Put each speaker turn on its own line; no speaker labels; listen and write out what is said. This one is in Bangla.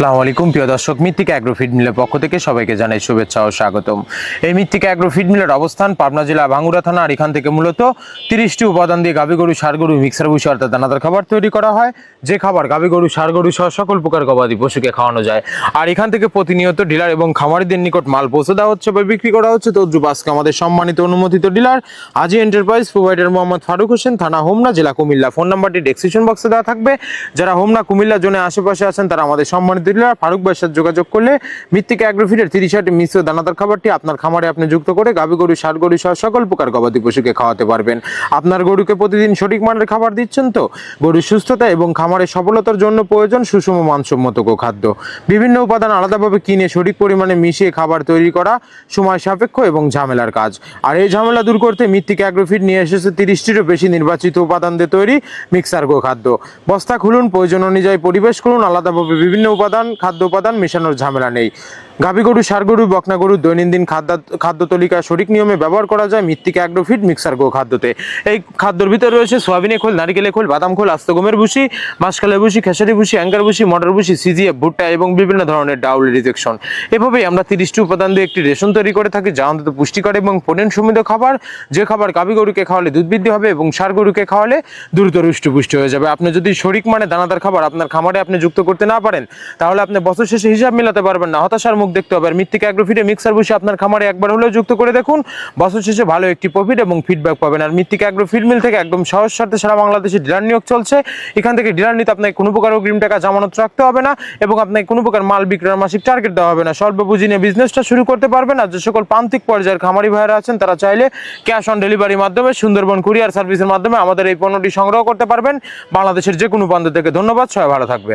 আসসালামু আলাইকুম প্রিয় দর্শক, মৃত্তিকা অ্যাগ্রো ফিড মিলের পক্ষ থেকে সবাইকে জানাই শুভেচ্ছা ও স্বাগতম। এই মৃত্তিকা অ্যাগ্রো ফিড মিলের অবস্থান পাবনা জেলা ভাঙ্গুড়া থানা, আর এখান থেকে মূলত 30টি উপাদান দিয়ে গাভী গরু, ষাঁড় গরু, মিক্সার ভুসি অর্থাৎ দানাদার খাবার তৈরি করা হয়। যে খাবার গাভী গরু, ষাঁড় গরু সহ সকল প্রকার গবাদি পশুকে খাওয়ানো যায়। আর এখান থেকে প্রতিনিয়ত ডিলার এবং খামারিদের নিকট মাল পৌঁছে দেওয়া হচ্ছে বা বিক্রি করা হচ্ছে। তদ্রুপ আজকে আমাদের সম্মানিত অনুমোদিত ডিলার আজি এন্টারপ্রাইজ প্রোভাইডার মোহাম্মদ ফারুক হোসেন, থানা হোমনা, জেলা কুমিল্লা। ফোন নাম্বারটি ডেসক্রিপশন বক্সে দেওয়া থাকবে। যারা হোমনা কুমিল্লা জোনের আশেপাশে আছেন তারা আমাদের সম্মানিত ডিলার ফারুক ভাইয়ের সাথে যোগাযোগ করলে মৃত্তিকা অ্যাগ্রো ফিডের 30টি মিশ্র দানাদার খাবারটি আপনার খামারে আপনি যুক্ত করে গাভী গরু, ষাঁড় গরু সহ সকল প্রকার গবাদি পশুকে খাওয়াতে পারবেন। আপনার গরুকে প্রতিদিন সঠিক মানের খাবার দিচ্ছেন তো? গরুর সুস্থতা এবং খামারের সফলতার জন্য প্রয়োজন সুষম মানসম্মত খাদ্য। বিভিন্ন উপাদান আলাদাভাবে কিনে সঠিক পরিমাণে মিশিয়ে খাবার তৈরি করা সময় সাপেক্ষ এবং ঝামেলার কাজ। আর এই ঝামেলা দূর করতে মৃত্তিকা অ্যাগ্রো ফিড নিয়ে এসেছে 30টিরও বেশি নির্বাচিত উপাদান দিয়ে তৈরি মিক্সার খাদ্য। বস্তা খুলুন, প্রয়োজন অনুযায়ী পরিবেশ করুন। আলাদাভাবে বিভিন্ন উপাদান, খাদ্য উপাদান মেশানোর ঝামেলা নেই। গাভী গরু, ষাঁড় গরু, বকনা গরু দৈনন্দিন খাদ্য তালিকা সঠিক নিয়মে ব্যবহার করা যায় মৃত্তিকা অ্যাগ্রো ফিড মিক্সার খাদ্যতে। এই খাদ্যের ভিতরে রয়েছে সোয়াবিনের খোল, নারিকেলের খোল, বাদাম খোল, আস্ত গমের ভুসি, মাসকালের ভুসি, খেসারি ভুসি, অ্যাঙ্গার ভুসি, মটর ভুসি, সিজিএফ, ভুট্টা এবং বিভিন্ন ধরনের ডাউল রিজেকশন। এভাবেই আমরা 30টি উপাদান দিয়ে একটি রেশন তৈরি করে থাকি, যা অন্তত পুষ্টিকর এবং প্রোটিন সমৃদ্ধ খাবার। যে খাবার গাভী গরুকে খাওয়ালে দুধ বৃদ্ধি হবে এবং ষাঁড় গরুকে খাওয়ালে দ্রুত হৃষ্টপুষ্ট হয়ে যাবে। আপনি যদি সঠিক মানে দানাদার খাবার আপনার খামারে আপনি যুক্ত করতে না পারেন, তাহলে আপনি বছর শেষে হিসাব মেলাতে পারবেন না, হতাশার মুখ দেখতে হবে। আর মৃত্তিকা অ্যাগ্রো ফিডে মিক্সার ভুসি আপনার খামারে একবার হলেও যুক্ত করে দেখুন, বছর শেষে ভালো একটি প্রফিট এবং ফিডব্যাক পাবেন। আর মৃত্তিকা অ্যাগ্রো ফিড মিল থেকে একদম সহজ শর্তে সারা বাংলাদেশে ডিলার নিয়োগ চলছে। এখান থেকে ডিলার নিতে আপনাকে কোনো প্রকার অগ্রিম টাকা জামানত রাখতে হবে না এবং আপনাকে কোনো প্রকার মাল বিক্রয়ের মাসিক টার্গেট দেওয়া হবে না। স্বল্প পুঁজি নিয়ে বিজনেসটা শুরু করতে পারবেন। আর যে সকল প্রান্তিক পর্যায়ের খামারি ভাইয়েরা আছেন তারা চাইলে ক্যাশ অন ডেলিভারির মাধ্যমে সুন্দরবন কুরিয়ার সার্ভিসের মাধ্যমে আমাদের এই পণ্যটি সংগ্রহ করতে পারবেন বাংলাদেশের যে কোনো প্রান্ত থেকে। ধন্যবাদ, সবাই ভালো থাকবেন।